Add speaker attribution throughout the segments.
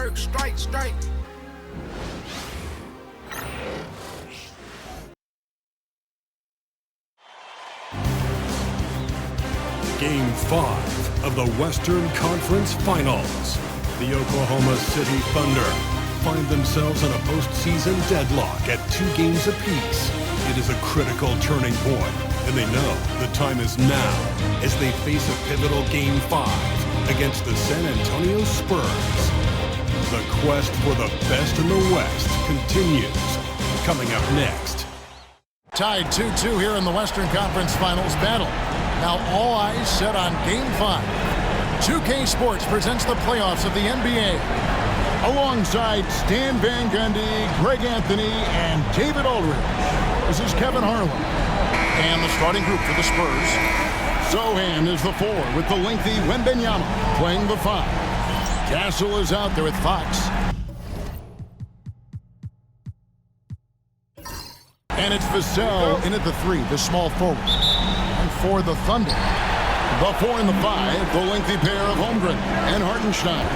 Speaker 1: work, strike, strike.
Speaker 2: Game 5 of the Western Conference Finals. The Oklahoma City Thunder find themselves in a postseason deadlock at 2 games apiece. It is a critical turning point, and they know the time is now as they face a pivotal Game 5 against the San Antonio Spurs. The quest for the best in the West continues. Coming up next.
Speaker 3: Tied 2-2 here in the Western Conference Finals battle. Now all eyes set on Game 5. 2K Sports presents the playoffs of the NBA. Alongside Stan Van Gundy, Greg Anthony, and David Aldridge. This is Kevin Harlan. And the starting group for the Spurs. Sochan is the 4 with the lengthy Wembanyama playing the 5. Castle is out there with Fox. And it's Vassell in at the 3, the small forward. And for the Thunder, the 4 and the 5, the lengthy pair of Holmgren and Hartenstein.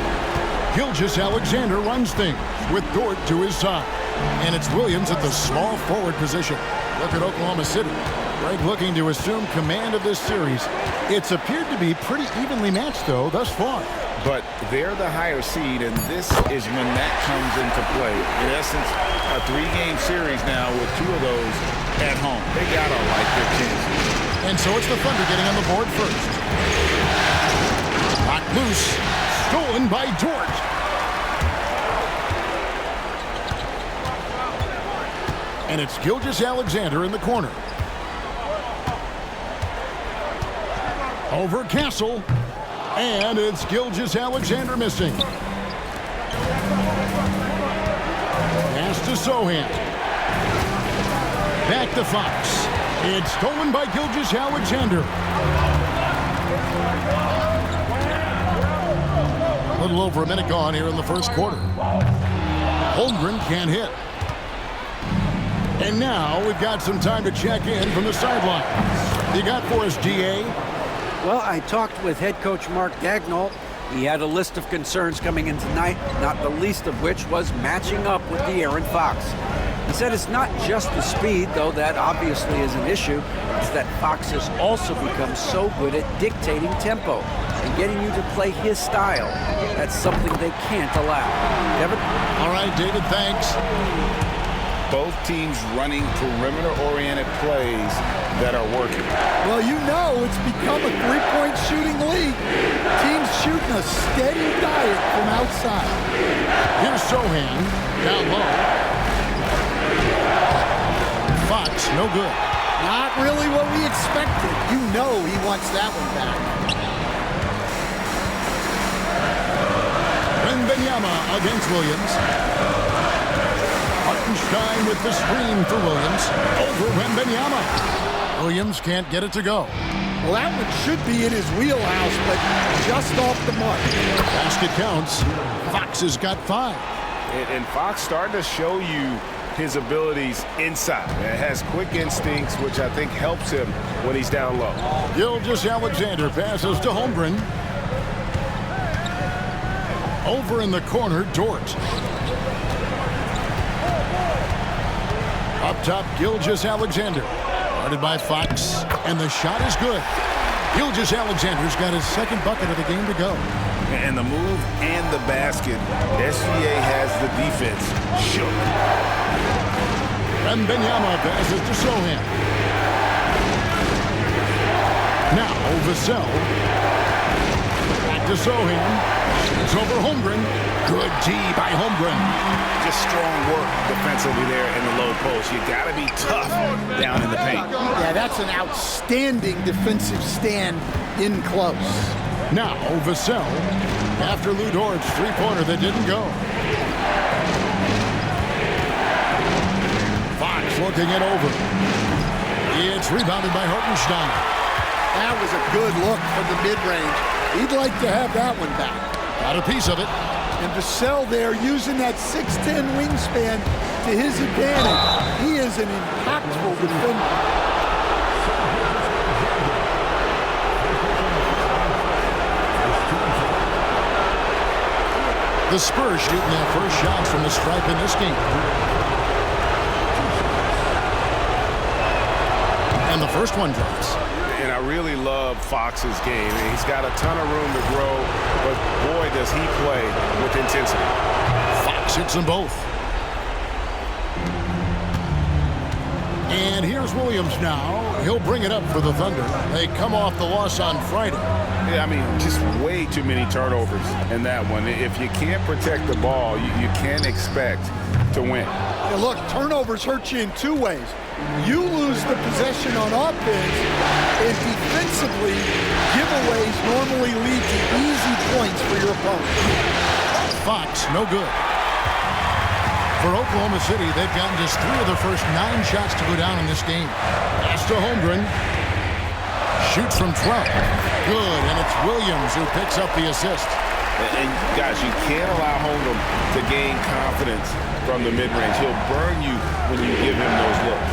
Speaker 3: Gilgeous-Alexander runs things with Dort to his side. And it's Williams at the small forward position. Look at Oklahoma City. Greg looking to assume command of this series. It's appeared to be pretty evenly matched, though, thus far.
Speaker 4: But they're the higher seed, and this is when that comes into play. In essence, a 3-game series now with 2 of those at home. They gotta like their chances.
Speaker 3: And so it's the Thunder getting on the board first. Knocked loose. Stolen by Dort. And it's Gilgeous-Alexander in the corner. Over Castle. And it's Gilgeous-Alexander missing. Pass to Sochan. Back to Fox. It's stolen by Gilgeous-Alexander. A little over a minute gone here in the first quarter. Holmgren can't hit. And now we've got some time to check in from the sideline. You got for us, GA?
Speaker 5: Well, I talked with head coach Mark Daigneault. He had a list of concerns coming in tonight, not the least of which was matching up with De'Aaron Fox. He said it's not just the speed, though that obviously is an issue. It's that Fox has also become so good at dictating tempo and getting you to play his style. That's something they can't allow. Kevin?
Speaker 3: All right, David, thanks.
Speaker 4: Both teams running perimeter-oriented plays that are working.
Speaker 6: Well, you know it's become a three-point shooting league. Teams shooting a steady diet from outside.
Speaker 3: Here's Sochan, down low. Fox, no good.
Speaker 6: Not really what we expected. You know he wants that one back.
Speaker 3: Wembanyama against Williams. Hartenstein with the screen for Williams. Over Wembanyama. Williams can't get it to go.
Speaker 6: Well, that one should be in his wheelhouse, but just off the mark.
Speaker 3: Basket counts. Fox has got 5.
Speaker 4: And Fox starting to show you his abilities inside. It has quick instincts, which I think helps him when he's down low.
Speaker 3: Gilgeous-Alexander passes to Holmgren. Over in the corner, Dort. Up top, Gilgeous-Alexander. Guarded by Fox, and the shot is good. Gilgeous-Alexander's got his second bucket of the game to go.
Speaker 4: And the move and the basket, SGA has the defense shook.
Speaker 3: Wembanyama passes to Sochan. Now, Vassell. Back to Sochan. It's over Holmgren. Good D by Holmgren.
Speaker 4: Just strong work defensively there in the low post. You got to be tough down in the paint.
Speaker 6: Yeah, that's an outstanding defensive stand in close.
Speaker 3: Now, Vassell. After Lou Dort's three-pointer that didn't go. Fox looking it over. It's rebounded by Hartenstein.
Speaker 6: That was a good look from the mid-range. He'd like to have that one back.
Speaker 3: Got a piece of it.
Speaker 6: And Vassell there using that 6'10 wingspan to his advantage. He is an impactful defender.
Speaker 3: The Spurs shooting their first shot from the stripe in this game. And the first one drops.
Speaker 4: And I really love Fox's game. He's got a ton of room to grow, but boy, does he play with intensity.
Speaker 3: Fox hits them both. And here's Williams now. He'll bring it up for the Thunder. They come off the loss on Friday.
Speaker 4: Yeah, I mean, just way too many turnovers in that one. If you can't protect the ball, you can't expect to win.
Speaker 6: Yeah, look, turnovers hurt you in two ways. You lose the possession on offense, and defensively, giveaways normally lead to easy points for your opponent.
Speaker 3: Fox, no good. For Oklahoma City, they've gotten just 3 of their first 9 shots to go down in this game. Pass to Holmgren. Shoots from 12. Good, and it's Williams who picks up the assist.
Speaker 4: And guys, you can't allow Holmgren to gain confidence from the mid-range. He'll burn you when you give him those looks.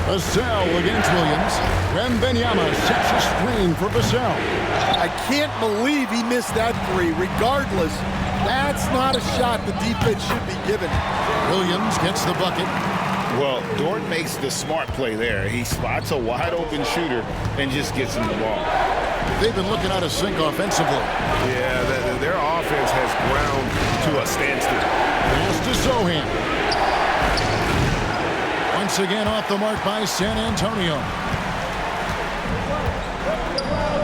Speaker 3: Vassell against Williams. Wembanyama sets a screen for Vassell.
Speaker 6: I can't believe he missed that three. Regardless, that's not a shot the defense should be giving.
Speaker 3: Williams gets the bucket.
Speaker 4: Well, Dort makes the smart play there. He spots a wide-open shooter and just gets him the ball.
Speaker 3: They've been looking out of sync offensively.
Speaker 4: Yeah, their offense has ground to a standstill.
Speaker 3: Pass to Sohan. Once again off the mark by San Antonio.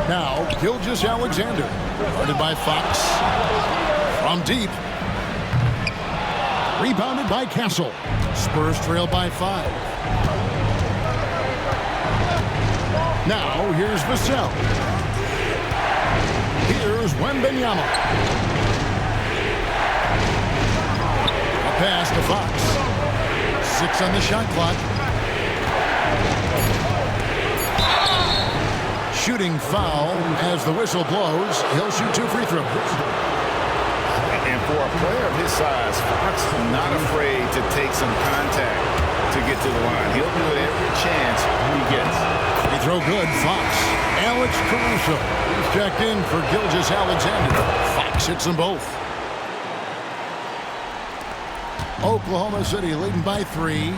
Speaker 3: Now, Gilgeous-Alexander. Guarded by Fox. From deep. Rebounded by Castle. Spurs trail by 5. Now, here's Vassell. Here's Wembanyama. A pass to Fox. 6 on the shot clock. Shooting foul as the whistle blows. He'll shoot 2 free throws.
Speaker 4: And for a player of his size, Fox is not afraid to take some contact to get to the line. He'll do it every chance he gets.
Speaker 3: Free throw good, Fox. Alex Caruso. He's checked in for Gilgeous-Alexander. Fox hits them both. Oklahoma City leading by 3.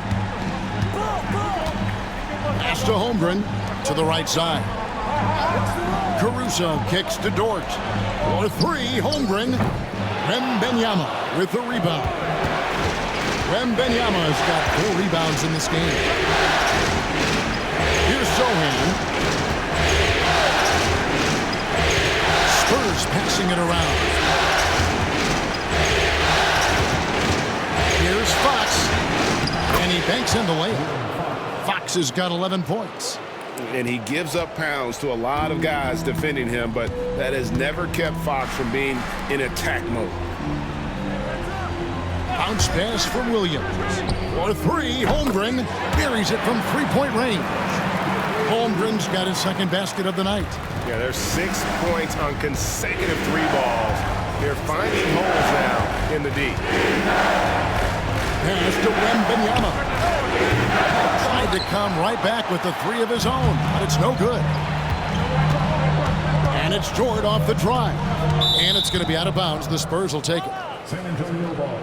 Speaker 3: Pass to Holmgren to the right side. Caruso kicks to Dort. For 3, Holmgren. Wembanyama with the rebound. Wembanyama's got 4 rebounds in this game. Here's Sohan. Spurs passing it around. Here's Fox. And he banks in the layup. Fox has got 11 points.
Speaker 4: And he gives up pounds to a lot of guys defending him, but that has never kept Fox from being in attack mode.
Speaker 3: Bounce pass from Williams. For 3, Holmgren buries it from 3-point range. Holmgren's got his second basket of the night.
Speaker 4: Yeah, there's 6 points on consecutive 3 balls. They're finding holes now in the D.
Speaker 3: Pass to Wembanyama. Tried to come right back with the 3 of his own, but it's no good. And it's Dort off the drive. And it's going to be out of bounds. The Spurs will take it.
Speaker 2: San Antonio ball.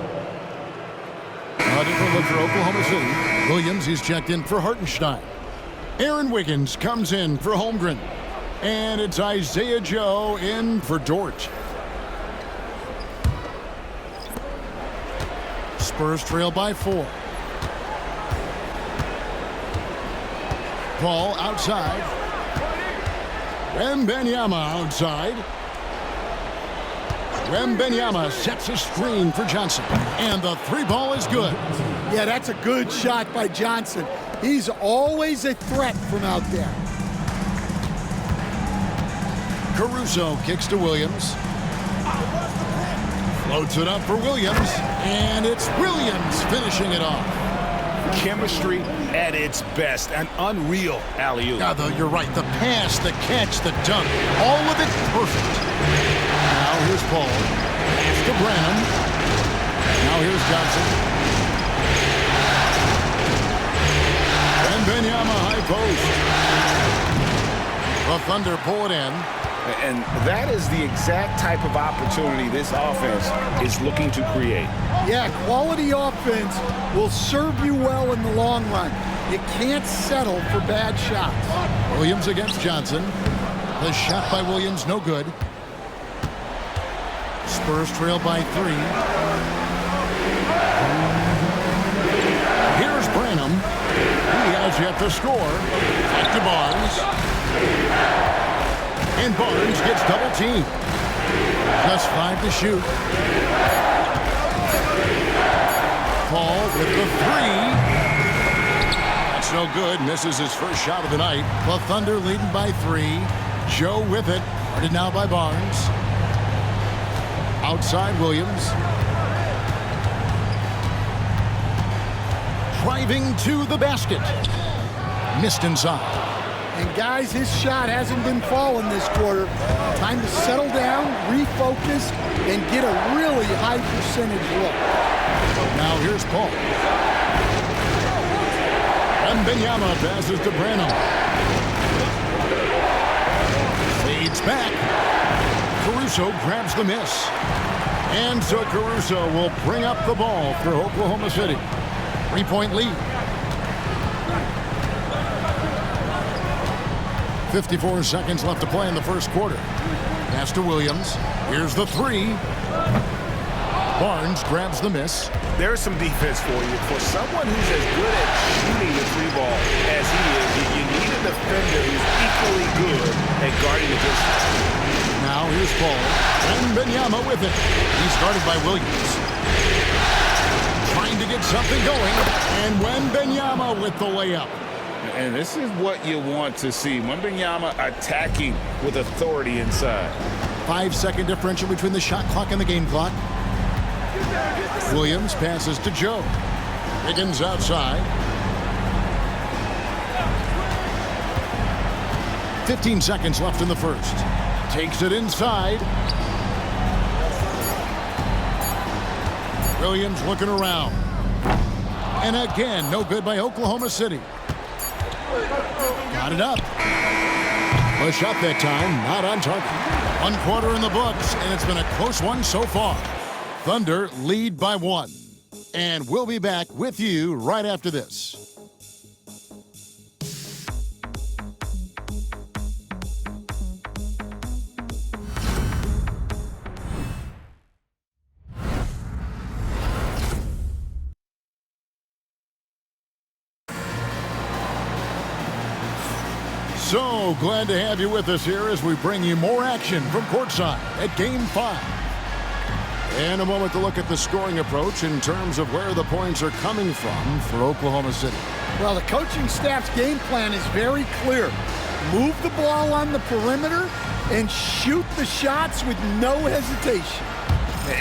Speaker 3: A different look for Oklahoma City. Williams, he's checked in for Hartenstein. Aaron Wiggins comes in for Holmgren. And it's Isaiah Joe in for Dort. Spurs trail by 4. Paul outside. Wembanyama outside. Wembanyama sets a screen for Johnson. And the 3 ball is good.
Speaker 6: Yeah, that's a good shot by Johnson. He's always a threat from out there.
Speaker 3: Caruso kicks to Williams. Floats it up for Williams. And it's Williams finishing it off.
Speaker 4: Chemistry at its best. An unreal alley-oop.
Speaker 3: Yeah, though, you're right. The pass, the catch, the dunk. All of it perfect. Now here's Paul. Pass to Branham. Now here's Johnson. Wembanyama high post. The Thunder pull it in.
Speaker 4: And that is the exact type of opportunity this offense is looking to create.
Speaker 6: Yeah, quality offense will serve you well in the long run. You can't settle for bad shots.
Speaker 3: Williams against Johnson. The shot by Williams, no good. Spurs trail by 3. Here's Branham. He has yet to score. Back to Barnes. And Barnes gets double teamed. Just 5 to shoot. Paul with the 3. That's no good. Misses his first shot of the night. The Thunder leading by 3. Joe with it. Guarded now by Barnes. Outside Williams. Driving to the basket. Missed inside.
Speaker 6: And guys, his shot hasn't been falling this quarter. Time to settle down, refocus, and get a really high percentage look.
Speaker 3: Now here's Paul. And Wembanyama passes to Branham. Fades back. Caruso grabs the miss. And so Caruso will bring up the ball for Oklahoma City. 3-point lead. 54 seconds left to play in the first quarter. Pass to Williams. Here's the 3. Barnes grabs the miss.
Speaker 4: There's some defense for you. For someone who's as good at shooting the 3-ball as he is, you need a defender who's equally good at guarding the distance.
Speaker 3: Now here's Paul. And Wembanyama with it. He started by Williams. Trying to get something going. And Wembanyama with the layup.
Speaker 4: And this is what you want to see. Wembanyama attacking with authority inside.
Speaker 3: 5-second differential between the shot clock and the game clock. Williams passes to Joe. Higgins outside. 15 seconds left in the first. Takes it inside. Williams looking around. And again, no good by Oklahoma City. Got it up. A shot that time, not on target. 1 quarter in the books, and it's been a close one so far. Thunder lead by 1. And we'll be back with you right after this. So glad to have you with us here as we bring you more action from courtside at Game 5. And a moment to look at the scoring approach in terms of where the points are coming from for Oklahoma City.
Speaker 6: Well, the coaching staff's game plan is very clear. Move the ball on the perimeter and shoot the shots with no hesitation.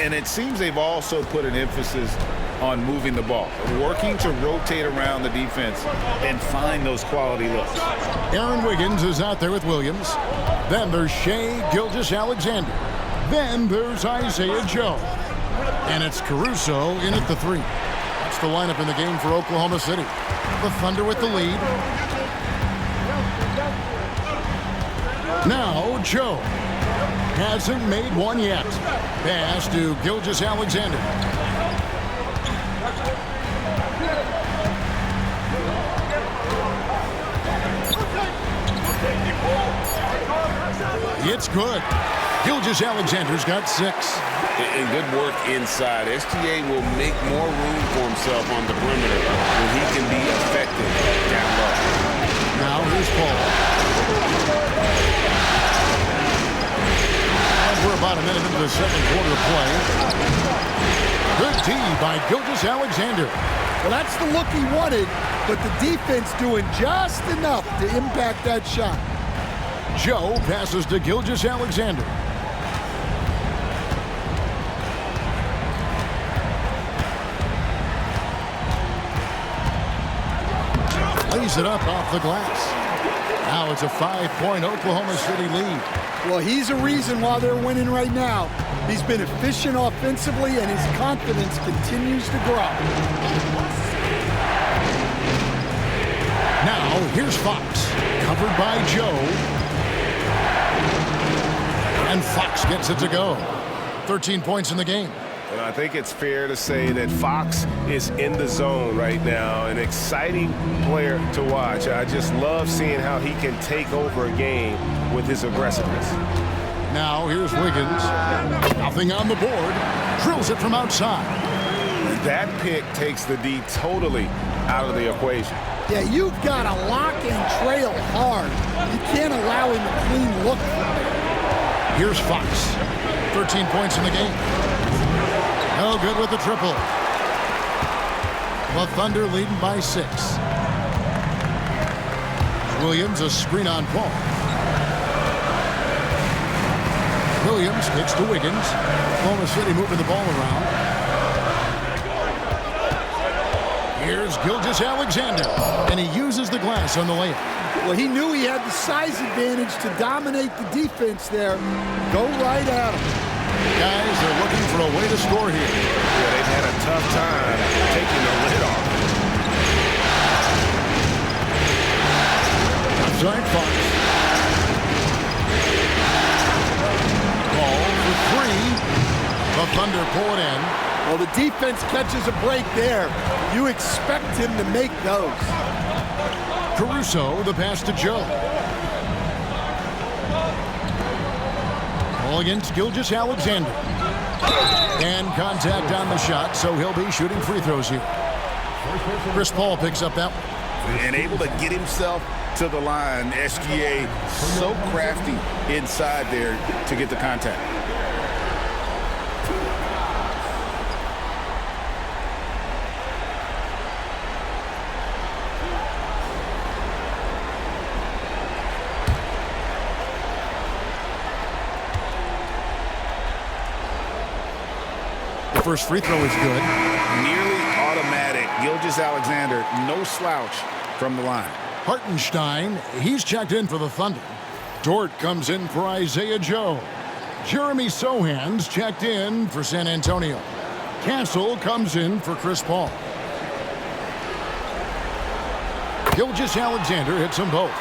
Speaker 4: And it seems they've also put an emphasis on moving the ball, working to rotate around the defense and find those quality looks.
Speaker 3: Aaron Wiggins is out there with Williams. Then there's Shai Gilgeous-Alexander. Then there's Isaiah Joe. And it's Caruso in at the 3. That's the lineup in the game for Oklahoma City. The Thunder with the lead. Now Joe. Hasn't made one yet. Pass to Gilgeous-Alexander. It's good. Gilgeous-Alexander's got 6.
Speaker 4: And good work inside. SGA will make more room for himself on the perimeter when he can be effective down low.
Speaker 3: Now here's Paul. And we're about a minute into the second quarter of play. Good D by Gilgeous-Alexander.
Speaker 6: Well, that's the look he wanted, but the defense doing just enough to impact that shot.
Speaker 3: Joe passes to Gilgeous-Alexander. Lays it up off the glass. Now it's a 5-point Oklahoma City lead.
Speaker 6: Well, he's a reason why they're winning right now. He's been efficient offensively, and his confidence continues to grow. Now,
Speaker 3: here's Fox. Covered by Joe. And Fox gets it to go. 13 points in the game.
Speaker 1: And I think it's fair to say that Fox is in the zone right now. An exciting player to watch. I just love seeing how he can take over a game with his aggressiveness.
Speaker 3: Now here's Wiggins. Nothing on the board. Drills it from outside.
Speaker 4: That pick takes the D totally out of the equation.
Speaker 6: Yeah, you've got to lock and trail hard. You can't allow him a clean look.
Speaker 3: Here's Fox. 13 points in the game. No good with the triple. The Thunder leading by 6. Williams a screen on Paul. Williams kicks to Wiggins. Oklahoma City moving the ball around. Here's Gilgeous-Alexander, and he uses the glass on the layup.
Speaker 6: Well, he knew he had the size advantage to dominate the defense there. Go right at him.
Speaker 3: Guys are looking for a way to score here.
Speaker 1: Yeah, they've had a tough time taking the lid off.
Speaker 3: Outside Fox. Ball for 3. The Thunder pull it in.
Speaker 6: Well, the defense catches a break there. You expect him to make those.
Speaker 3: Caruso, the pass to Joe. Ball against Gilgeous-Alexander. And contact on the shot, so he'll be shooting free throws here. Chris Paul picks up that one.
Speaker 4: And able to get himself to the line. SGA so crafty inside there to get the contact.
Speaker 3: First free throw is good.
Speaker 4: Nearly automatic. Gilgeous-Alexander, no slouch from the line.
Speaker 3: Hartenstein, he's checked in for the Thunder. Dort comes in for Isaiah Joe. Jeremy Sohan's checked in for San Antonio. Castle comes in for Chris Paul. Gilgeous-Alexander hits them both.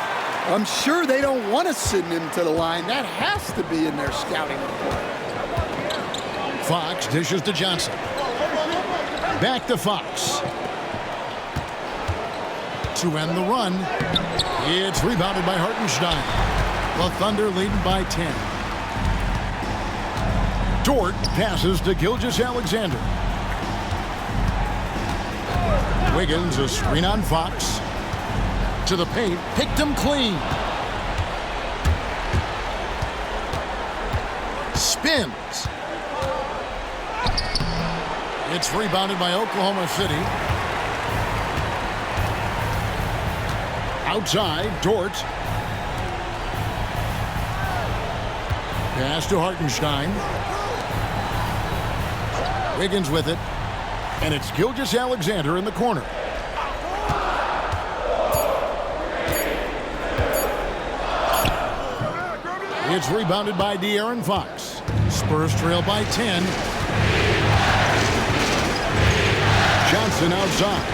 Speaker 6: I'm sure they don't want to send him to the line. That has to be in their scouting report.
Speaker 3: Fox dishes to Johnson. Back to Fox. To end the run. It's rebounded by Hartenstein. The Thunder leading by 10. Dort passes to Gilgeous-Alexander. Wiggins a screen on Fox. To the paint. Picked him clean. Spins. It's rebounded by Oklahoma City. Outside, Dort. Pass to Hartenstein. Wiggins with it. And it's Gilgeous-Alexander in the corner. It's rebounded by De'Aaron Fox. Spurs trail by 10. Johnson outside.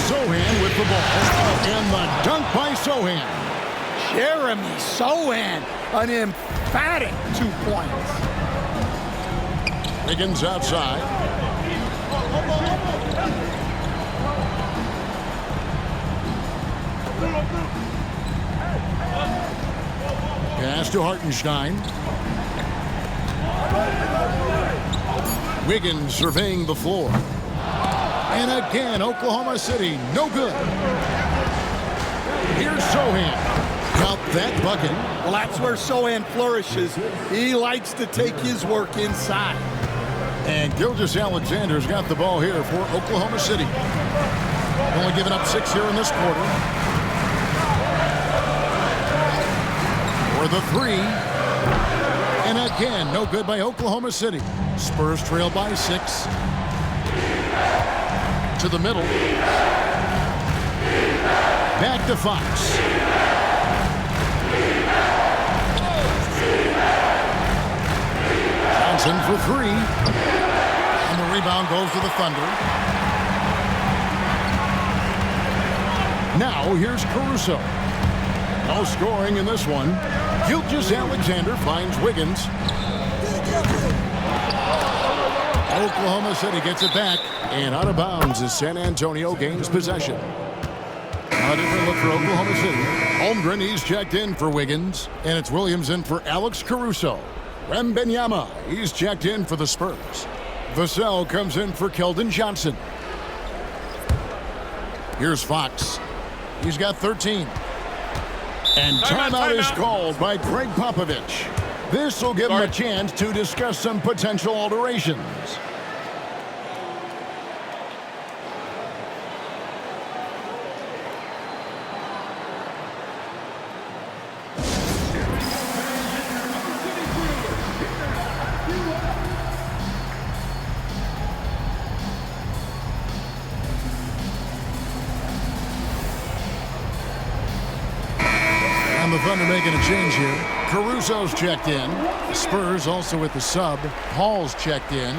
Speaker 3: Sohan with the ball. And the dunk by Sohan.
Speaker 6: Jeremy Sohan, an emphatic 2 points.
Speaker 3: Wiggins outside. Pass to Hartenstein. Wiggins surveying the floor. And again, Oklahoma City, no good. Here's Sohan. Count that bucket.
Speaker 6: Well, that's where Sohan flourishes. He likes to take his work inside.
Speaker 3: And Gilgeous-Alexander's got the ball here for Oklahoma City. Only giving up 6 here in this quarter. For the 3. And again, no good by Oklahoma City. Spurs trail by 6. To the middle. Back to Fox. Johnson for 3. And the rebound goes to the Thunder. Now here's Caruso. No scoring in this one. Gilgeous-Alexander finds Wiggins. Oklahoma City gets it back, and out of bounds as San Antonio gains possession. A different look for Oklahoma City. Holmgren, he's checked in for Wiggins, and it's Williams in for Alex Caruso. Wembanyama, he's checked in for the Spurs. Vassell comes in for Keldon Johnson. Here's Fox. He's got 13. And timeout is called by Greg Popovich. This will give him a chance to discuss some potential alterations. The Thunder making a change here. Caruso's checked in. The Spurs also with the sub. Hall's checked in.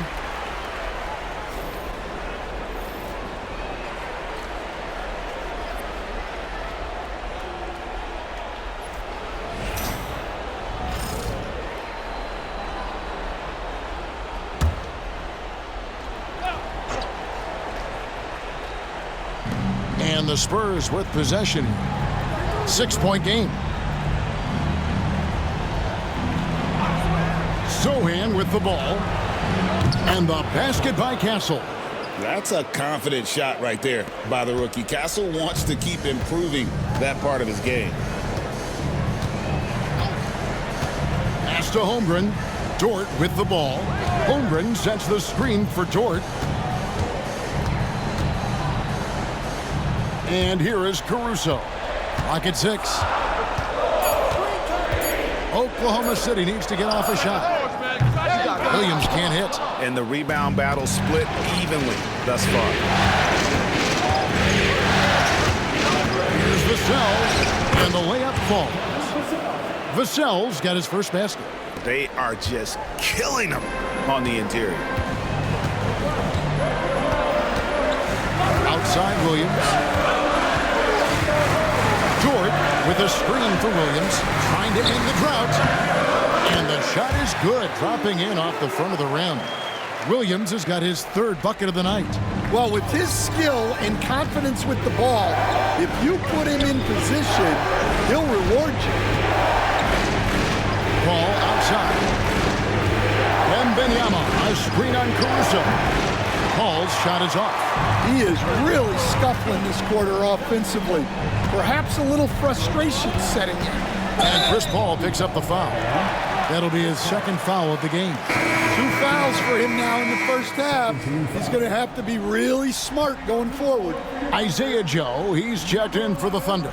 Speaker 3: And the Spurs with possession. 6-point game. Sohan with the ball. And the basket by Castle.
Speaker 4: That's a confident shot right there by the rookie. Castle wants to keep improving that part of his game.
Speaker 3: Pass to Holmgren. Dort with the ball. Holmgren sets the screen for Dort. And here is Caruso. Clock at 6. Oklahoma City needs to get off a shot. Williams can't hit.
Speaker 4: And the rebound battle split evenly thus far.
Speaker 3: Here's Vassell, and the layup falls. Vassell's got his first basket.
Speaker 4: They are just killing them on the interior.
Speaker 3: Outside Williams. Dort with a screen for Williams, trying to end the drought. And the shot is good, dropping in off the front of the rim. Williams has got his third bucket of the night.
Speaker 6: Well, with his skill and confidence with the ball, if you put him in position, he'll reward you.
Speaker 3: Ball outside. Wembanyama, a screen on Caruso. Paul's shot is off.
Speaker 6: He is really scuffling this quarter offensively. Perhaps a little frustration setting in.
Speaker 3: And Chris Paul picks up the foul. That'll be his second foul of the game.
Speaker 6: 2 fouls for him now in the first half. He's going to have to be really smart going forward.
Speaker 3: Isaiah Joe, he's checked in for the Thunder.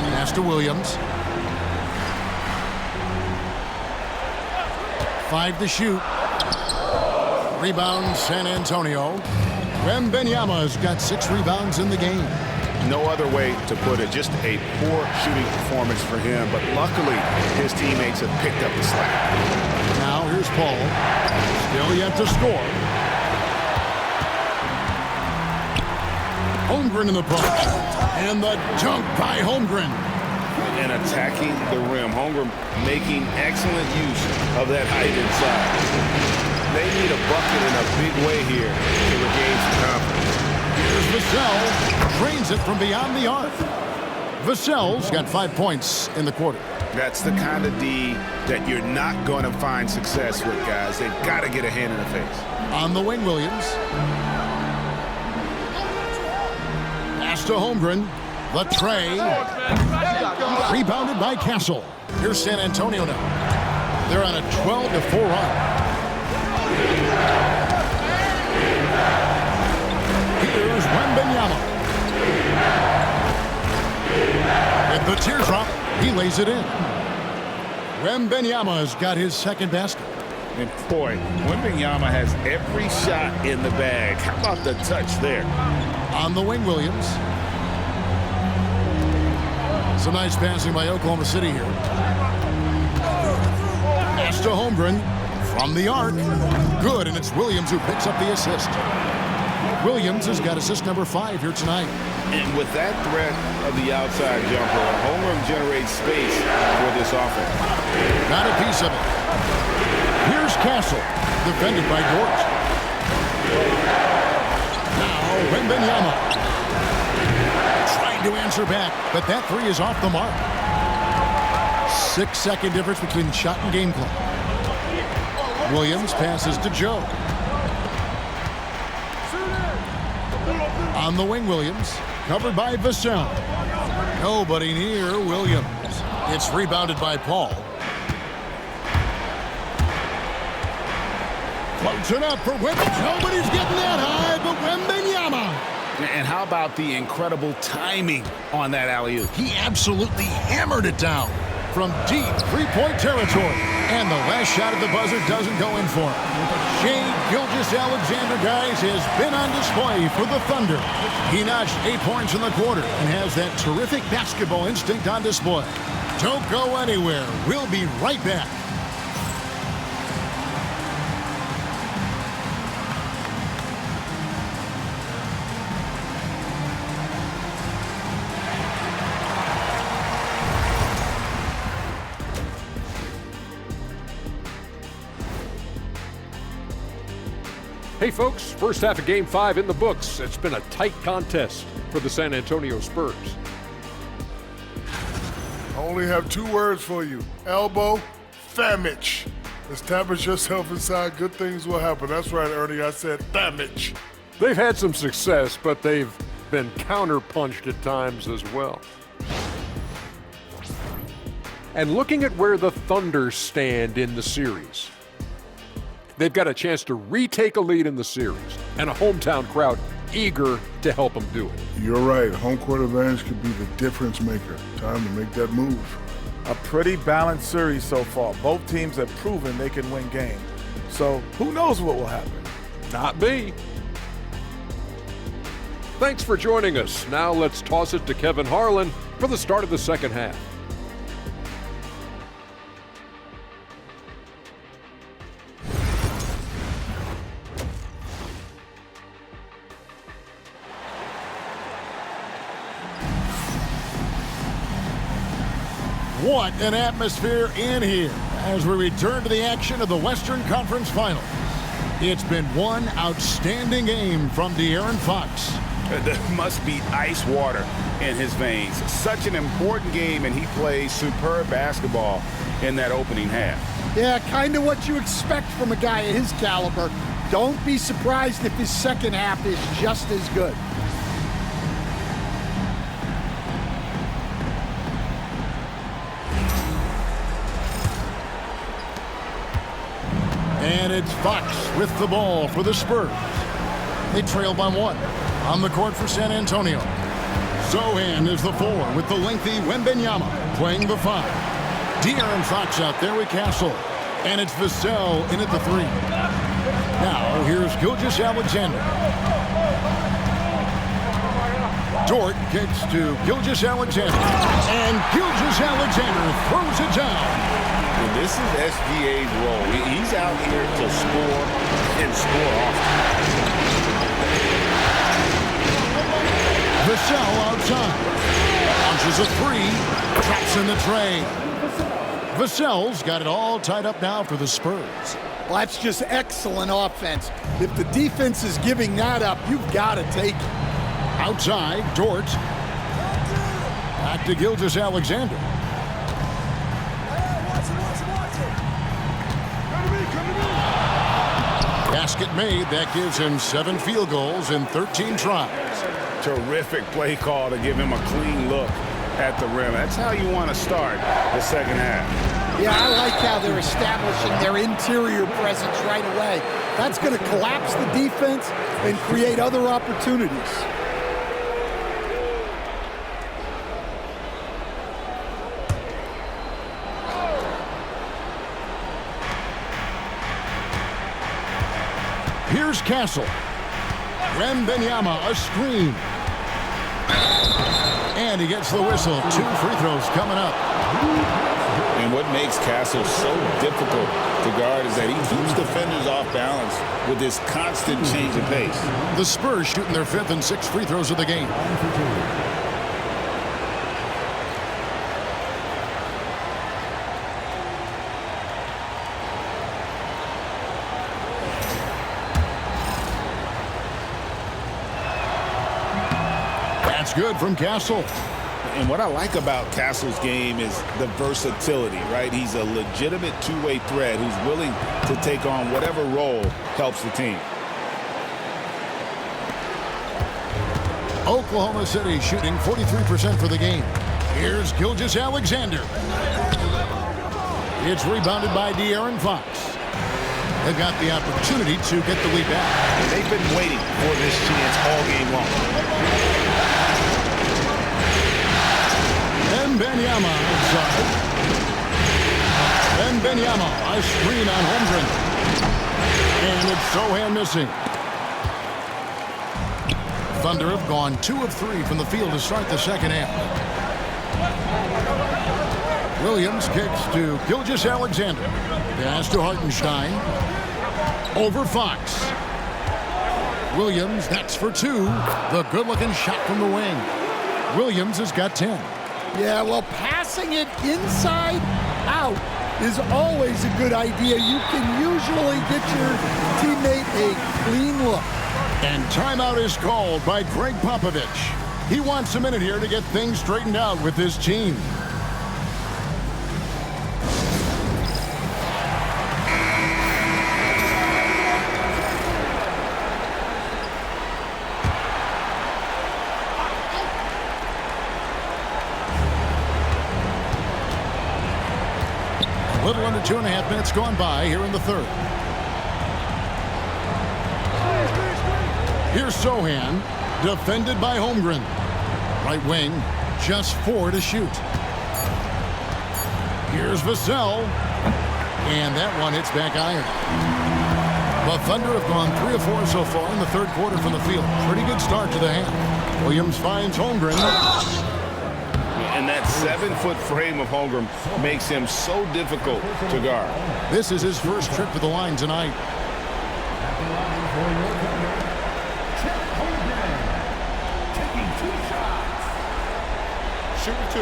Speaker 3: Pass to Williams. 5 to shoot. Rebound San Antonio. Wembanyama's got 6 rebounds in the game.
Speaker 1: No other way to put it. Just a poor shooting performance for him, but luckily his teammates have picked up the slack.
Speaker 3: Now here's Paul. Still yet to score. Holmgren in the post. And the dunk by Holmgren.
Speaker 1: And attacking the rim. Holmgren making excellent use of that height inside. They need a bucket in a big way here to regain some confidence.
Speaker 3: Here's Vassell. Drains it from beyond the arc. Vassell's got 5 points in the quarter.
Speaker 1: That's the kind of D that you're not going to find success with, guys. They've got to get a hand in the face.
Speaker 3: On the wing, Williams. Pass to Holmgren. The tray. Rebounded by Castle. Here's San Antonio now. They're on a 12-4 run. Here's Wembanyama. At the teardrop, he lays it in. Wembanyama's got his second basket.
Speaker 4: And boy, Wembanyama has every shot in the bag. How about the touch there?
Speaker 3: On the wing, Williams. Some nice passing by Oklahoma City here. Pass to Holmgren. From the arc. Good, and it's Williams who picks up the assist. Williams has got assist number 5 here tonight.
Speaker 4: And with that threat of the outside jumper, Holmgren generates space for this offense.
Speaker 3: Got a piece of it. Here's Castle, defended by Dort. Now, Wembanyama. Trying to answer back, but that 3 is off the mark. 6-second difference between shot and game clock. Williams passes to Joe. On the wing, Williams. Covered by Vassell. Nobody near Williams. It's rebounded by Paul. Floats it up for Wembanyama. Nobody's getting that high, but Wembanyama.
Speaker 4: And how about the incredible timing on that alley-oop?
Speaker 3: He absolutely hammered it down from deep three-point territory. And the last shot at the buzzer doesn't go in for him. Shai Gilgeous-Alexander, guys, has been on display for the Thunder. He notched 8 points in the quarter and has that terrific basketball instinct on display. Don't go anywhere. We'll be right back.
Speaker 7: Hey folks, first half of Game 5 in the books. It's been a tight contest for the San Antonio Spurs.
Speaker 8: I only have 2 words for you. Elbow, famage. Establish yourself inside, good things will happen. That's right, Ernie, I said famage.
Speaker 7: They've had some success, but they've been counterpunched at times as well. And looking at where the Thunder stand in the series, they've got a chance to retake a lead in the series, and a hometown crowd eager to help them do it.
Speaker 8: You're right. Home court advantage could be the difference maker. Time to make that move.
Speaker 9: A pretty balanced series so far. Both teams have proven they can win games. So who knows what will happen?
Speaker 7: Not me. Thanks for joining us. Now let's toss it to Kevin Harlan for the start of the second half.
Speaker 3: What an atmosphere in here as we return to the action of the Western Conference Finals. It's been one outstanding game from De'Aaron Fox.
Speaker 4: There must be ice water in his veins. Such an important game, and he plays superb basketball in that opening half.
Speaker 6: Yeah, kind of what you expect from a guy of his caliber. Don't be surprised if his second half is just as good.
Speaker 3: And it's Fox with the ball for the Spurs. They trail by 1. On the court for San Antonio. Sochan is the 4 with the lengthy Wembanyama playing the 5. De'Aaron Fox out there with Castle. And it's Vassell in at the 3. Now here's Gilgeous-Alexander. Dort kicks to Gilgeous-Alexander. And Gilgeous-Alexander throws it down.
Speaker 4: And this is SGA's role. He's out here to score and score often.
Speaker 3: Vassell outside. Launches a 3. Traps in the tray. Vassell's got it all tied up now for the Spurs.
Speaker 6: Well, that's just excellent offense. If the defense is giving that up, you've got to take it.
Speaker 3: Outside, Dort. Back to Gilgeous-Alexander. Basket made. That gives him 7 field goals in 13 tries.
Speaker 4: Terrific play call to give him a clean look at the rim. That's how you want to start the second half.
Speaker 6: Yeah, I like how they're establishing their interior presence right away. That's going to collapse the defense and create other opportunities.
Speaker 3: Here's Castle. Wembanyama, a screen. And he gets the whistle. 2 free throws coming up.
Speaker 4: And what makes Castle so difficult to guard is that he keeps defenders off balance with this constant change of pace.
Speaker 3: The Spurs shooting their 5th and 6th free throws of the game. That's good from Castle.
Speaker 4: And what I like about Castle's game is the versatility, right? He's a legitimate two-way threat who's willing to take on whatever role helps the team.
Speaker 3: Oklahoma City shooting 43% for the game. Here's Gilgeous-Alexander. It's rebounded by De'Aaron Fox. They've got the opportunity to get the lead back.
Speaker 4: And they've been waiting for this chance all game long.
Speaker 3: Wembanyama outside. Wembanyama, a screen on Holmgren. And it's Sochan missing. Thunder have gone 2 of 3 from the field to start the second half. Williams kicks to Gilgeous-Alexander. Pass to Hartenstein. Over Fox. Williams, that's for 2. The good-looking shot from the wing. Williams has got 10.
Speaker 6: Yeah, well, passing it inside out is always a good idea. You can usually get your teammate a clean look.
Speaker 3: And timeout is called by Greg Popovich. He wants a minute here to get things straightened out with his team. A little under 2.5 minutes gone by here in the third. Here's Sochan, defended by Holmgren. Right wing, just 4 to shoot. Here's Vassell, and that one hits back iron. The Thunder have gone 3 of 4 so far in the third quarter from the field. Pretty good start to the half. Williams finds Holmgren.
Speaker 4: And that 7-foot frame of Holmgren makes him so difficult to guard.
Speaker 3: This is his first trip to the line tonight.
Speaker 9: Shooting 2.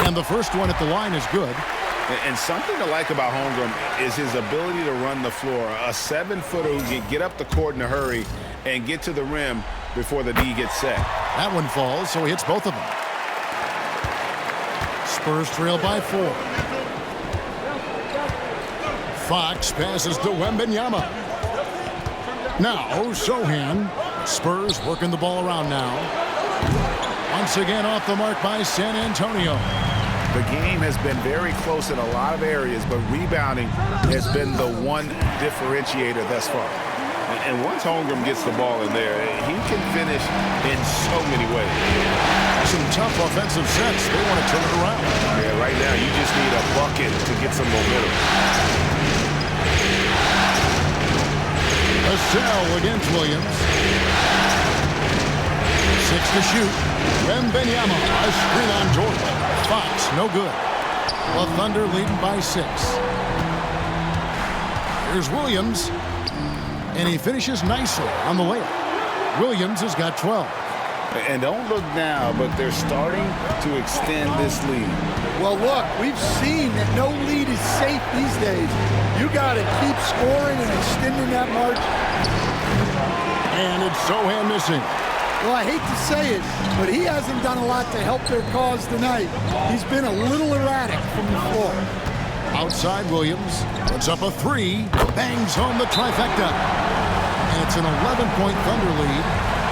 Speaker 3: And the first one at the line is good.
Speaker 4: And something to like about Holmgren is his ability to run the floor. A 7-footer who can get up the court in a hurry and get to the rim before the D gets set.
Speaker 3: That one falls, so he hits both of them. Spurs trail by 4. Fox passes to Wembanyama. Now, Sochan. Spurs working the ball around now. Once again off the mark by San Antonio.
Speaker 4: The game has been very close in a lot of areas, but rebounding has been the one differentiator thus far. And once Holmgren gets the ball in there, he can finish in so many ways.
Speaker 3: Some tough offensive sets. They want to turn it around.
Speaker 4: Yeah, right now you just need a bucket to get some momentum.
Speaker 3: Vassell against Williams. 6 to shoot. Wembanyama, a screen on Jordan. Fox, no good. The Thunder leading by 6. Here's Williams. And he finishes nicely on the layup. Williams has got 12.
Speaker 4: And don't look now, but they're starting to extend this lead.
Speaker 6: Well, look, we've seen that no lead is safe these days. You got to keep scoring and extending that margin.
Speaker 3: And it's Sochan missing.
Speaker 6: Well, I hate to say it, but he hasn't done a lot to help their cause tonight. He's been a little erratic from the floor.
Speaker 3: Outside Williams puts up a 3, bangs home the trifecta. And it's an 11-point Thunder lead.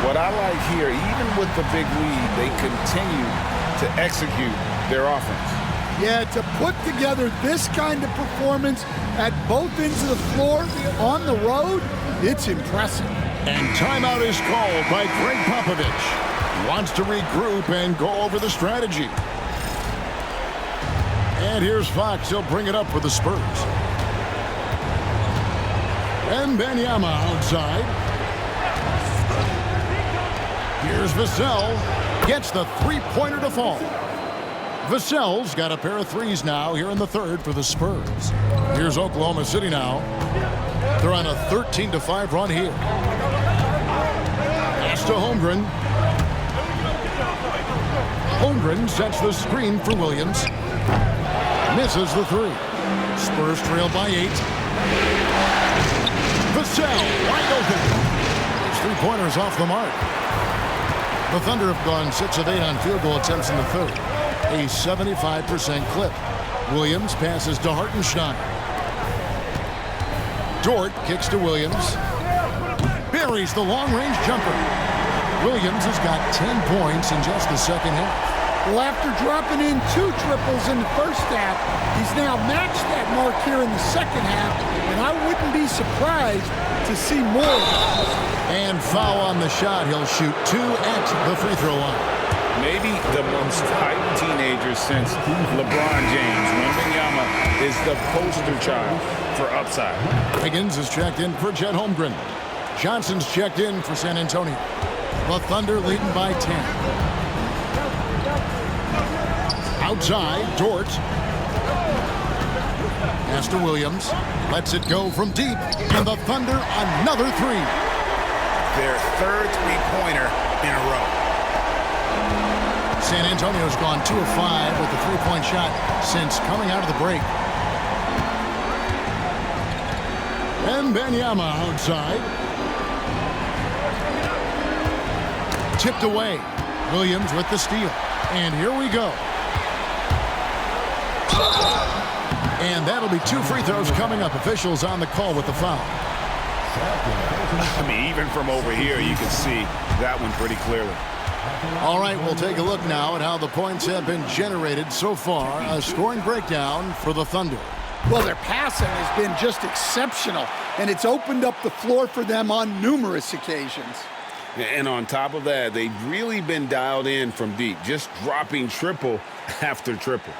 Speaker 4: What I like here, even with the big lead, they continue to execute their offense.
Speaker 6: Yeah, to put together this kind of performance at both ends of the floor on the road, it's impressive.
Speaker 3: And timeout is called by Greg Popovich. He wants to regroup and go over the strategy. And here's Fox. He'll bring it up for the Spurs. Wembanyama outside. Here's Vassell. Gets the three-pointer to fall. Vassell's got a pair of threes now here in the third for the Spurs. Here's Oklahoma City now. They're on a 13-5 run here. Pass to Holmgren. Holmgren sets the screen for Williams. Misses the three. Spurs trail by 8. Vassell wide open. His three-pointers off the mark. The Thunder have gone 6 of 8 on field goal attempts in the third. A 75% clip. Williams passes to Hartenstein. Dort kicks to Williams. Buries the long-range jumper. Williams has got 10 points in just the second half.
Speaker 6: Well, after dropping in 2 triples in the first half, he's now matched that mark here in the second half, and I wouldn't be surprised to see more.
Speaker 3: And foul on the shot. He'll shoot 2 at the free throw line.
Speaker 4: Maybe the most hyped teenager since LeBron James. Wembanyama is the poster child for upside.
Speaker 3: Higgins is checked in for Chet Holmgren. Johnson's checked in for San Antonio. The Thunder leading by 10. Outside, Dort. Pass to Williams. Lets it go from deep. And the Thunder another three.
Speaker 4: Their third three-pointer in a row.
Speaker 3: San Antonio's gone 2 of 5 with the three-point shot since coming out of the break. Wembanyama outside. Tipped away. Williams with the steal. And here we go. And that'll be 2 free throws coming up. Officials on the call with the foul.
Speaker 4: I mean, even from over here, you can see that one pretty clearly.
Speaker 3: All right, we'll take a look now at how the points have been generated so far. A scoring breakdown for the Thunder.
Speaker 6: Well, their passing has been just exceptional, and it's opened up the floor for them on numerous occasions.
Speaker 4: And on top of that, they've really been dialed in from deep, just dropping triple after triple.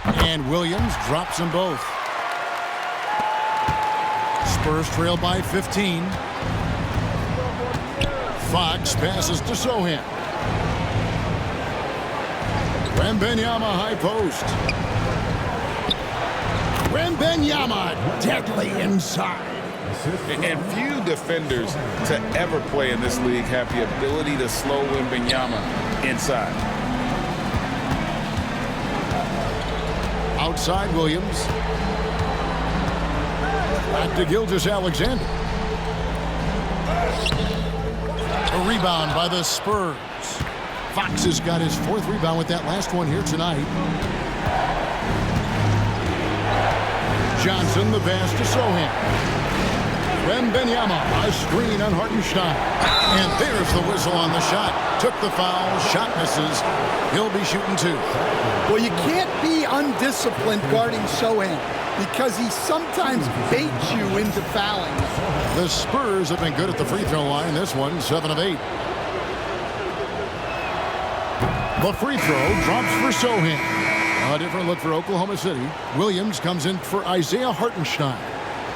Speaker 3: And Williams drops them both. Spurs trail by 15. Fox passes to Sohan. Wembanyama high post. Wembanyama deadly inside.
Speaker 4: And few defenders to ever play in this league have the ability to slow Wembanyama inside.
Speaker 3: Outside Williams. Back to Gilgeous-Alexander. A rebound by the Spurs. Fox has got his 4th rebound with that last one here tonight. Johnson the pass to Sohan. Wembanyama, a screen on Hartenstein. And there's the whistle on the shot. Took the foul, shot misses. He'll be shooting 2.
Speaker 6: Well, you can't be undisciplined guarding Sohan because he sometimes baits you into fouling.
Speaker 3: The Spurs have been good at the free throw line. This one, 7 of 8. The free throw drops for Sohan. A different look for Oklahoma City. Williams comes in for Isaiah Hartenstein.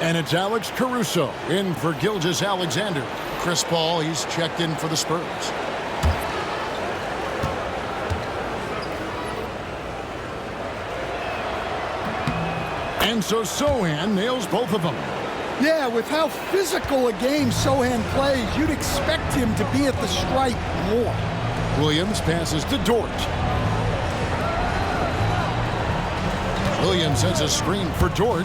Speaker 3: And it's Alex Caruso in for Gilgeous-Alexander. Chris Paul, he's checked in for the Spurs. And so Sohan nails both of them.
Speaker 6: Yeah, with how physical a game Sohan plays, you'd expect him to be at the stripe more.
Speaker 3: Williams passes to Dort. Williams has a screen for Dort.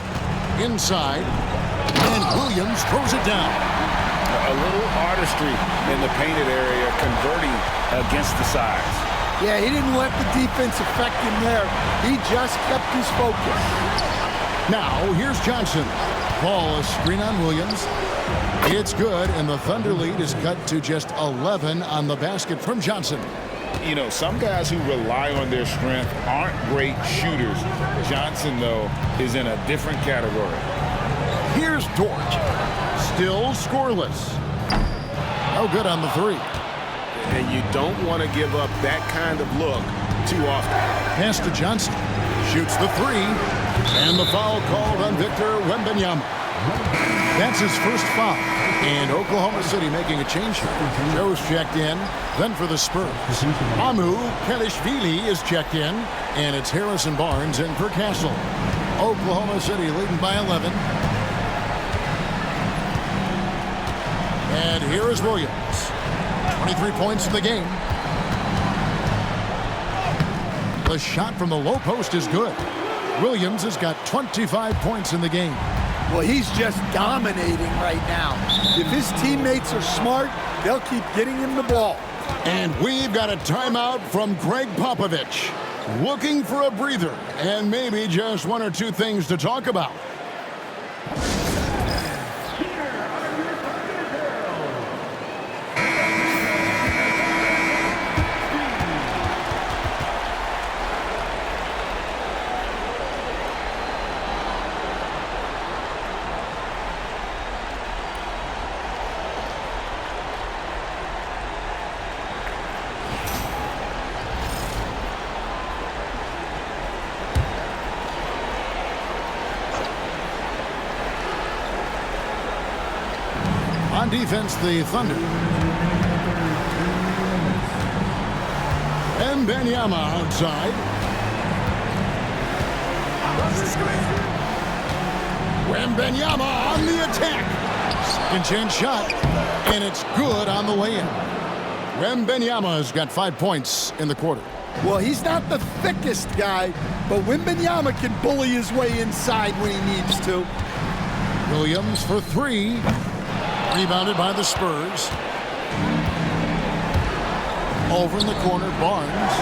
Speaker 3: Inside. And Williams throws it down.
Speaker 4: A little artistry in the painted area, converting against the sides.
Speaker 6: Yeah, he didn't let the defense affect him there. He just kept his focus.
Speaker 3: Now, here's Johnson. Ball, a screen on Williams. It's good, and the Thunder lead is cut to just 11 on the basket from Johnson.
Speaker 4: You know, some guys who rely on their strength aren't great shooters. Johnson, though, is in a different category.
Speaker 3: Here's Dort. Still scoreless. No good on the 3.
Speaker 4: and you don't want to give up that kind of look too often.
Speaker 3: Pass to Johnson. Shoots the three. And the foul called on Victor Wembanyama. That's his first foul. And Oklahoma City making a change here. Joe's checked in. Then for the Spurs, Amu Kelishvili is checked in. And it's Harrison Barnes in for Castle. Oklahoma City leading by 11. And here is Williams. 23 points in the game. The shot from the low post is good. Williams has got 25 points in the game.
Speaker 6: Well, he's just dominating right now. If his teammates are smart, they'll keep getting him the ball.
Speaker 3: And we've got a timeout from Greg Popovich. Looking for a breather and maybe just one or two things to talk about. On defense, the Thunder. Wembanyama outside. Wembanyama on the attack. Second chance shot, and it's good on the way in. Wembanyama's got 5 points in the quarter.
Speaker 6: Well, he's not the thickest guy, but Wembanyama can bully his way inside when he needs to.
Speaker 3: Williams for three. Rebounded by the Spurs. Over in the corner, Barnes.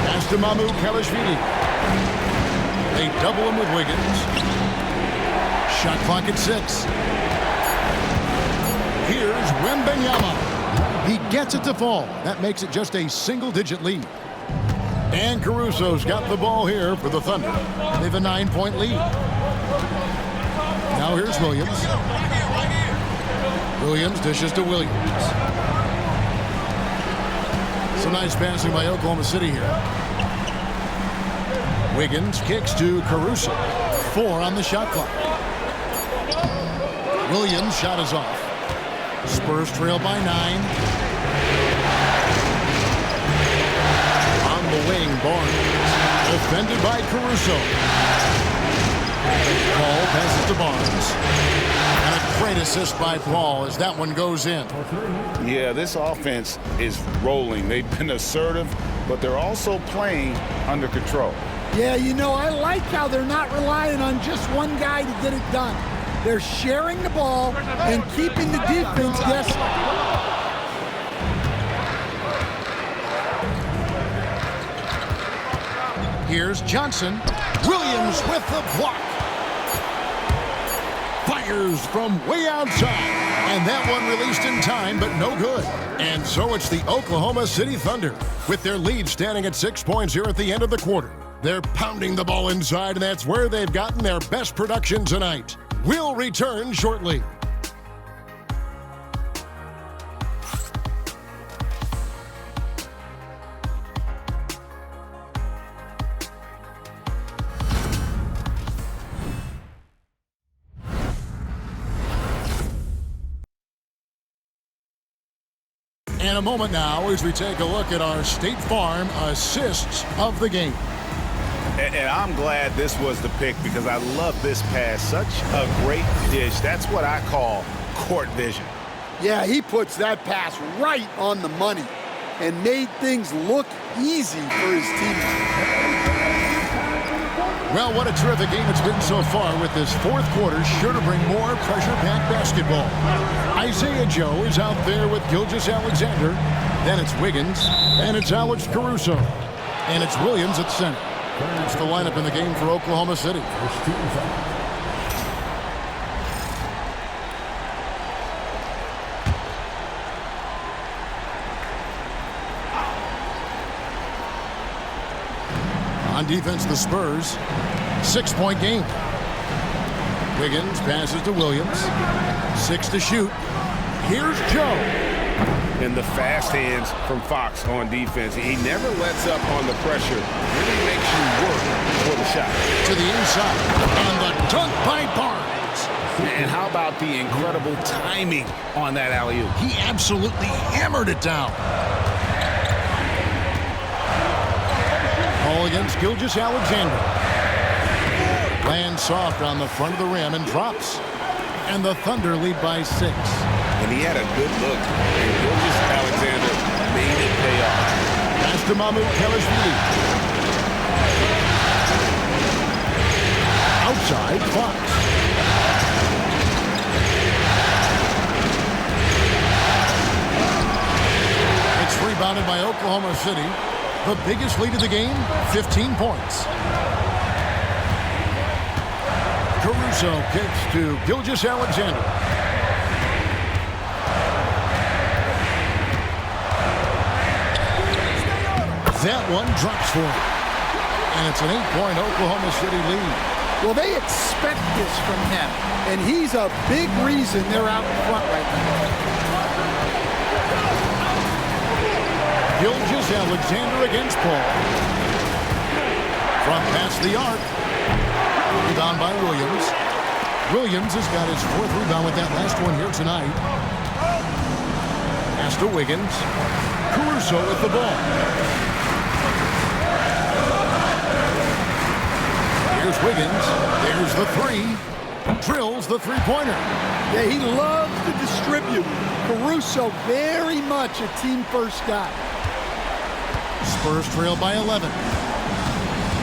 Speaker 3: Pass to Amu Kelishvili. They double him with Wiggins. Shot clock at 6. Here's Wembanyama. He gets it to fall. That makes it just a single-digit lead. And Caruso's got the ball here for the Thunder. They have a 9-point lead. Now here's Williams. Williams dishes to Williams. Some nice passing by Oklahoma City here. Wiggins kicks to Caruso. 4 on the shot clock. Williams' shot is off. Spurs trail by 9. The wing, Barnes. Defended by Caruso. Paul passes to Barnes. And a great assist by Paul as that one goes in.
Speaker 4: Yeah, this offense is rolling. They've been assertive, but they're also playing under control.
Speaker 6: Yeah, you know, I like how they're not relying on just one guy to get it done. They're sharing the ball and keeping the defense guessing.
Speaker 3: Here's Johnson. Williams with the block. Fires from way outside. And that one released in time, but no good. And so it's the Oklahoma City Thunder with their lead standing at 6 points here at the end of the quarter. They're pounding the ball inside, and that's where they've gotten their best production tonight. We'll return shortly. And a moment now as we take a look at our State Farm assists of the game.
Speaker 4: And I'm glad this was the pick because I love this pass. Such a great dish. That's what I call court vision.
Speaker 6: Yeah, he puts that pass right on the money and made things look easy for his teammates.
Speaker 3: Well, what a terrific game it's been so far with this fourth quarter sure to bring more pressure-packed basketball. Isaiah Joe is out there with Gilgeous-Alexander. Then it's Wiggins, and it's Alex Caruso. And it's Williams at center. It's the lineup in the game for Oklahoma City. On defense, the Spurs. 6-point game. Wiggins passes to Williams. 6 to shoot. Here's Joe.
Speaker 1: And the fast hands from Fox on defense. He never lets up on the pressure. Really makes you work for the shot.
Speaker 3: To the inside. And the dunk by Barnes.
Speaker 4: And how about the incredible timing on that alley-oop?
Speaker 3: He absolutely hammered it down. Ball against Gilgeous-Alexander. Lands soft on the front of the rim and drops. And the Thunder lead by 6.
Speaker 1: And he had a good look. And Gilgeous-Alexander made it pay off.
Speaker 3: Pass to Mahmoud Kelishvili. Outside, Fox. It's rebounded by Oklahoma City. The biggest lead of the game, 15 points. Caruso kicks to Gilgeous-Alexander. That one drops for him. And it's an 8-point Oklahoma City lead.
Speaker 6: Well, they expect this from him, and he's a big reason they're out in front right now.
Speaker 3: Gilgeous-Alexander against Paul. From past the arc. Rebound by Williams. Williams has got his 4th rebound with that last one here tonight. Pass to Wiggins. Caruso with the ball. Here's Wiggins. There's the 3. Drills the three-pointer.
Speaker 6: Yeah, he loves to distribute. Caruso very much a team-first guy.
Speaker 3: Spurs trail by 11.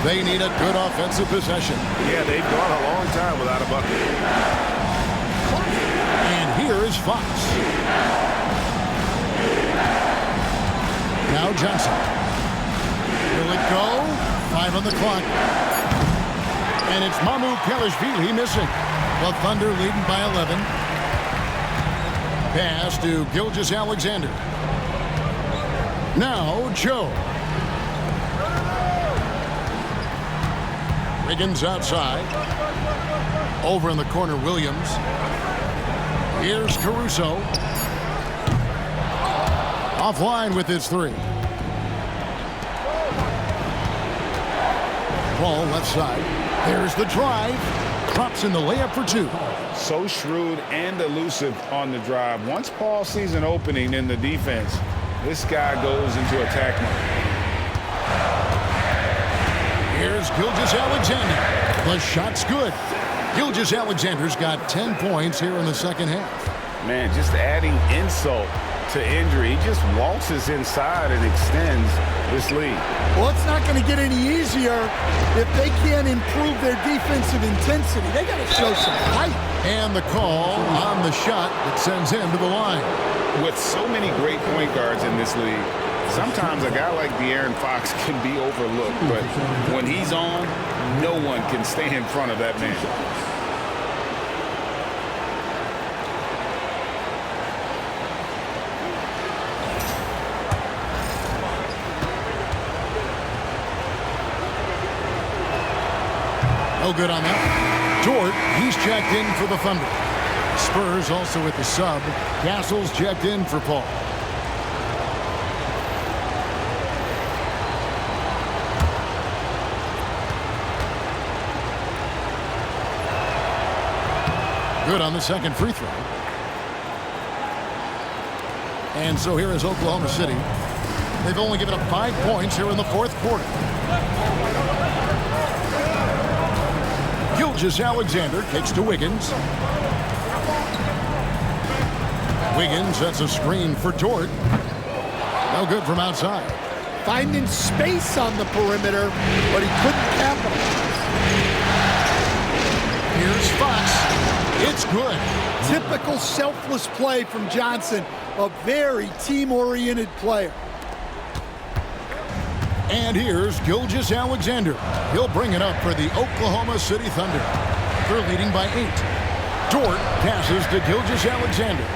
Speaker 3: They need a good offensive possession.
Speaker 1: Yeah, they've gone a long time without a bucket.
Speaker 3: And here is Fox. Now Johnson. Will it go? 5 on the clock. And it's Mahmoud Kelishvili missing. The Thunder leading by 11. Pass to Gilgeous-Alexander. Now Joe. Wiggins outside. Over in the corner, Williams. Here's Caruso. Offline with his 3. Ball left side. There's the drive. Drops in the layup for 2.
Speaker 4: So shrewd and elusive on the drive. Once Paul sees an opening in the defense, this guy goes into attack mode.
Speaker 3: Here's Gilgeous-Alexander. The shot's good. Gilgeous-Alexander's got 10 points here in the second half.
Speaker 4: Man, just adding insult to injury. He just waltzes inside and extends this lead.
Speaker 6: Well, it's not going to get any easier if they can't improve their defensive intensity. They got to show some fight.
Speaker 3: And the call on the shot that sends him to the line.
Speaker 4: With so many great point guards in this league, sometimes a guy like De'Aaron Fox can be overlooked, but when he's on, no one can stay in front of that man.
Speaker 3: No good on that. Dort, he's checked in for the Thunder. Spurs also with the sub. Castle's checked in for Paul. Good on the second free throw. And so here is Oklahoma City. They've only given up 5 points here in the 4th quarter. Gilgeous-Alexander kicks to Wiggins. Wiggins sets a screen for Dort. No good from outside.
Speaker 6: Finding space on the perimeter, but he couldn't capitalize.
Speaker 3: Here's Fox. It's good.
Speaker 6: Typical selfless play from Johnson, a very team-oriented player.
Speaker 3: And here's Gilgeous-Alexander. He'll bring it up for the Oklahoma City Thunder. They're leading by 8. Dort passes to Gilgeous-Alexander.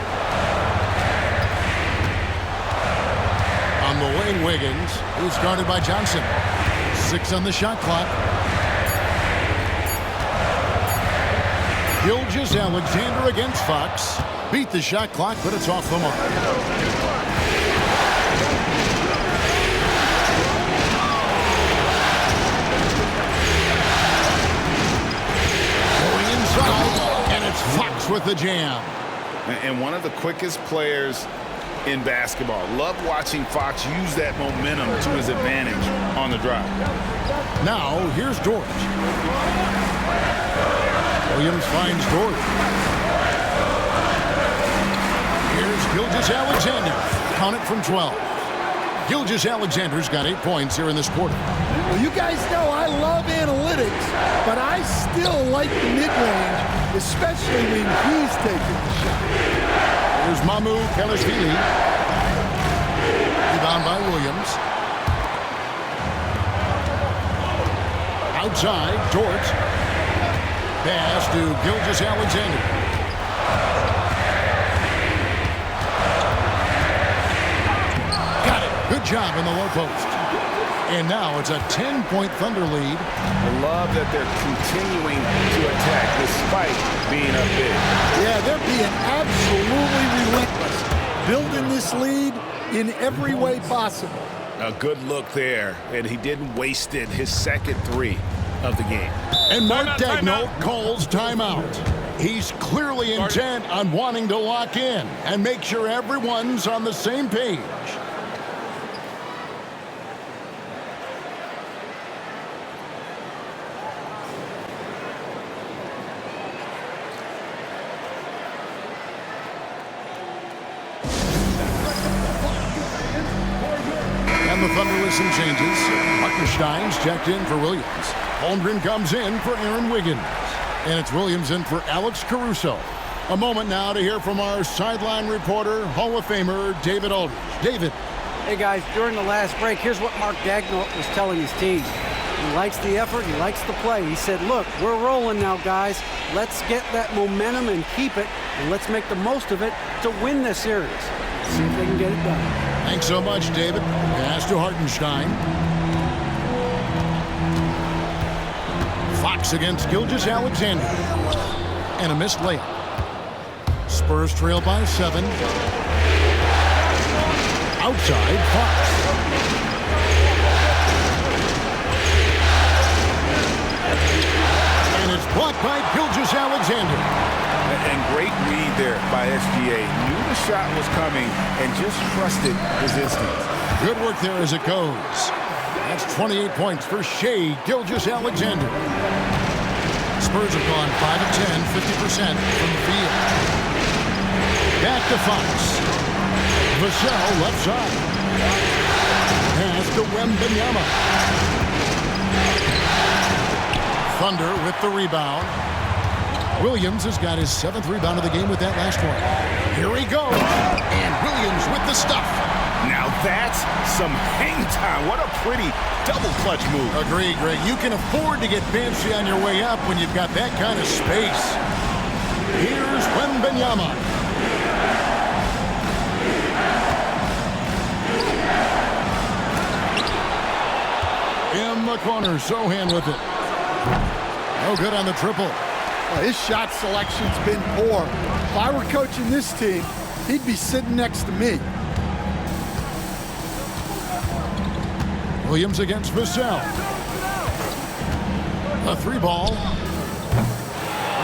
Speaker 3: On the wing, Wiggins, who's guarded by Johnson. 6 on the shot clock. Gilgeous-Alexander against Fox. Beat the shot clock, but it's off the mark. Going inside, and it's Fox with the jam.
Speaker 4: And one of the quickest players in basketball. Love watching Fox use that momentum to his advantage on the drive.
Speaker 3: Now, here's George. Williams finds George. Here's Gilgeous-Alexander. Count it from 12. Gilgeous-Alexander's got 8 points here in this quarter.
Speaker 6: Well, you guys know I love analytics, but I still like the mid-range, especially when he's taking the shot.
Speaker 3: Here's Mamu Kelishvili. Rebound by Williams. Outside, George. Pass to Gilgeous-Alexander. Got it. Good job in the low post. And now it's a 10-point Thunder lead.
Speaker 4: I love that they're continuing to attack despite being up big.
Speaker 6: Yeah, they're being absolutely relentless, building this lead in every way possible.
Speaker 4: A good look there, and he didn't waste it. His second three of the game.
Speaker 3: And Mark Daigneault calls timeout. He's clearly intent on wanting to lock in and make sure everyone's on the same page. And the Thunder with some changes. Hartenstein's checked in for Williams. Holmgren comes in for Aaron Wiggins. And it's Williams in for Alex Caruso. A moment now to hear from our sideline reporter, Hall of Famer David Aldridge. David.
Speaker 5: Hey, guys, during the last break, here's what Mark Daigneault was telling his team. He likes the effort. He likes the play. He said, look, we're rolling now, guys. Let's get that momentum and keep it, and let's make the most of it to win this series. See if they can get it done.
Speaker 3: Thanks so much, David. Pass to Hartenstein. Fox against Gilgeous-Alexander. And a missed layup. Spurs trail by 7. Outside, Fox. And it's blocked by Gilgeous-Alexander.
Speaker 4: And great read there by SGA. Knew the shot was coming and just trusted his instincts.
Speaker 3: Good work there as it goes. That's 28 points for Shai Gilgeous-Alexander. Spurs have gone 5 of 10, 50% from the field. Back to Fox. Vassell left side. Pass to Wembanyama. Thunder with the rebound. Williams has got his 7th rebound of the game with that last one. Here he goes. And Williams with the stuff.
Speaker 4: Now that's some hang time. What a pretty double clutch move.
Speaker 3: Agreed, Greg. You can afford to get fancy on your way up when you've got that kind of space. Here's Wembanyama. In the corner, Sohan with it. No good on the triple.
Speaker 6: Well, his shot selection's been poor. If I were coaching this team, he'd be sitting next to me.
Speaker 3: Williams against Vassell. A 3-ball.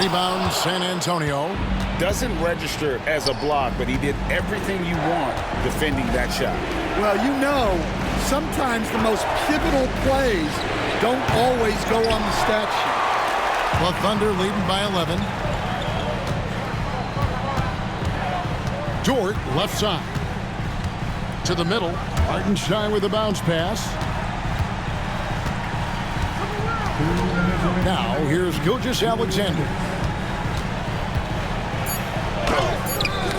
Speaker 3: Rebound, San Antonio.
Speaker 4: Doesn't register as a block, but he did everything you want defending that shot.
Speaker 6: Well, you know, sometimes the most pivotal plays don't always go on the stat sheet.
Speaker 3: The Thunder leading by 11. Dort left side. To the middle. Hartenstein with a bounce pass. Now here's Gilgeous-Alexander.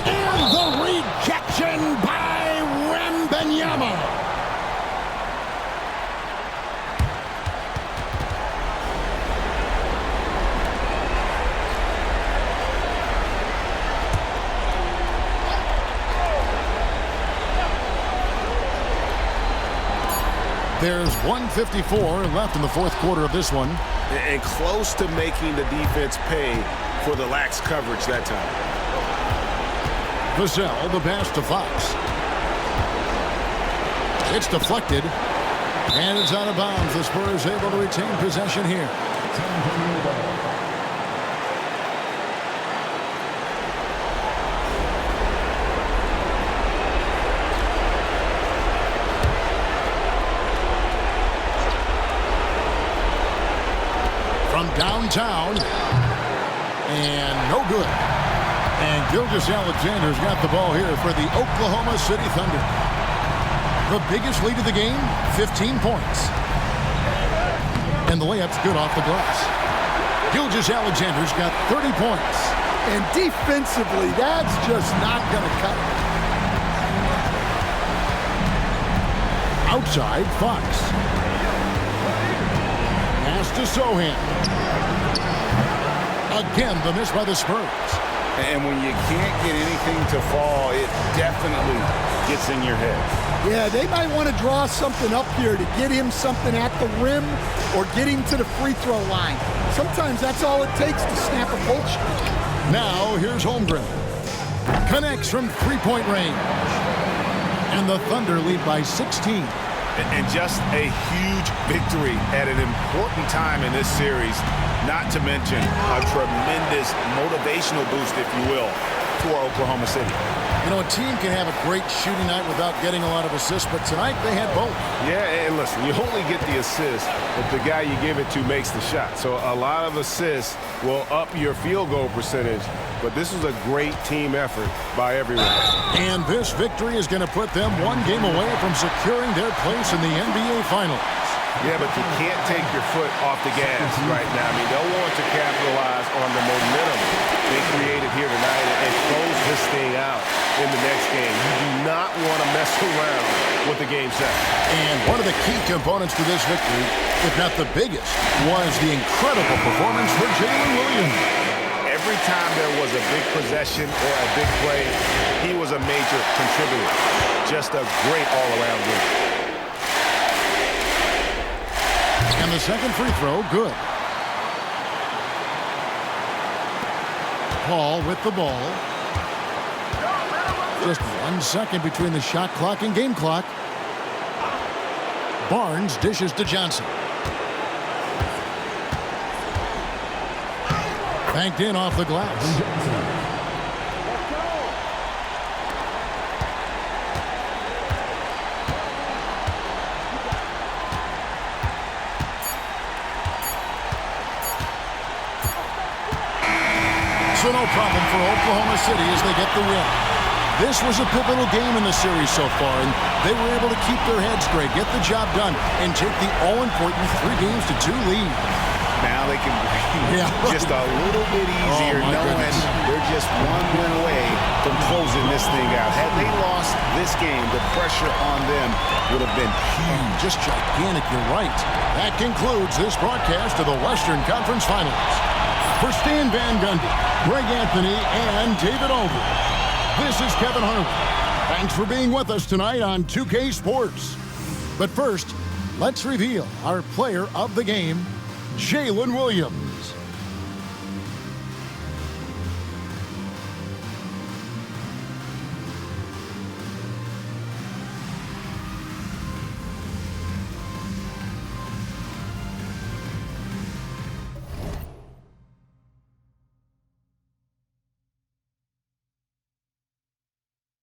Speaker 3: And the rejection by Wembanyama. There's 1:54 left in the fourth quarter of this one.
Speaker 4: And close to making the defense pay for the lax coverage that time.
Speaker 3: Vassell, the pass to Fox. It's deflected, and it's out of bounds. The Spurs able to retain possession here. From downtown, and no good. And Gilgeous-Alexander's got the ball here for the Oklahoma City Thunder. The biggest lead of the game, 15 points. And the layup's good off the glass. Gilgeous-Alexander's got 30 points.
Speaker 6: And defensively, that's just not going to cut it.
Speaker 3: Outside, Fox. Pass to Sohan. Again, the miss by the Spurs.
Speaker 4: And when you can't get anything to fall, it definitely gets in your head.
Speaker 6: Yeah, they might want to draw something up here to get him something at the rim or get him to the free throw line. Sometimes that's all it takes to snap a cold streak.
Speaker 3: Now, here's Holmgren. Connects from three-point range. And the Thunder lead by 16.
Speaker 4: And just a huge victory at an important time in this series, not to mention a tremendous motivational boost, if you will, for Oklahoma City.
Speaker 3: You know, a team can have a great shooting night without getting a lot of assists, but tonight they had both.
Speaker 1: Yeah, and listen, you only get the assist if the guy you give it to makes the shot. So a lot of assists will up your field goal percentage, but this was a great team effort by everyone.
Speaker 3: And this victory is going to put them one game away from securing their place in the NBA Finals.
Speaker 1: Yeah, but you can't take your foot off the gas right now. I mean, they'll want to capitalize on the momentum they created here tonight and close this thing out in the next game. You do not want to mess around with the game set.
Speaker 3: And one of the key components to this victory, if not the biggest, was the incredible performance for Jalen Williams.
Speaker 4: Every time there was a big possession or a big play, he was a major contributor. Just a great all-around game.
Speaker 3: And the second free throw, good. Paul with the ball. Just 1 second between the shot clock and game clock. Barnes dishes to Johnson. Banked in off the glass. So no problem for Oklahoma City as they get the win. This was a pivotal game in the series so far, and they were able to keep their heads straight, get the job done, and take the all-important 3-2 lead.
Speaker 4: Now they can breathe just a little bit easier, knowing they're just one win away from closing this thing out. Had they lost this game, the pressure on them would have been huge.
Speaker 3: Just gigantic, you're right. That concludes this broadcast of the Western Conference Finals. For Stan Van Gundy, Greg Anthony, and David Aldridge, this is Kevin Harlan. Thanks for being with us tonight on 2K Sports. But first, let's reveal our player of the game, Jalen Williams.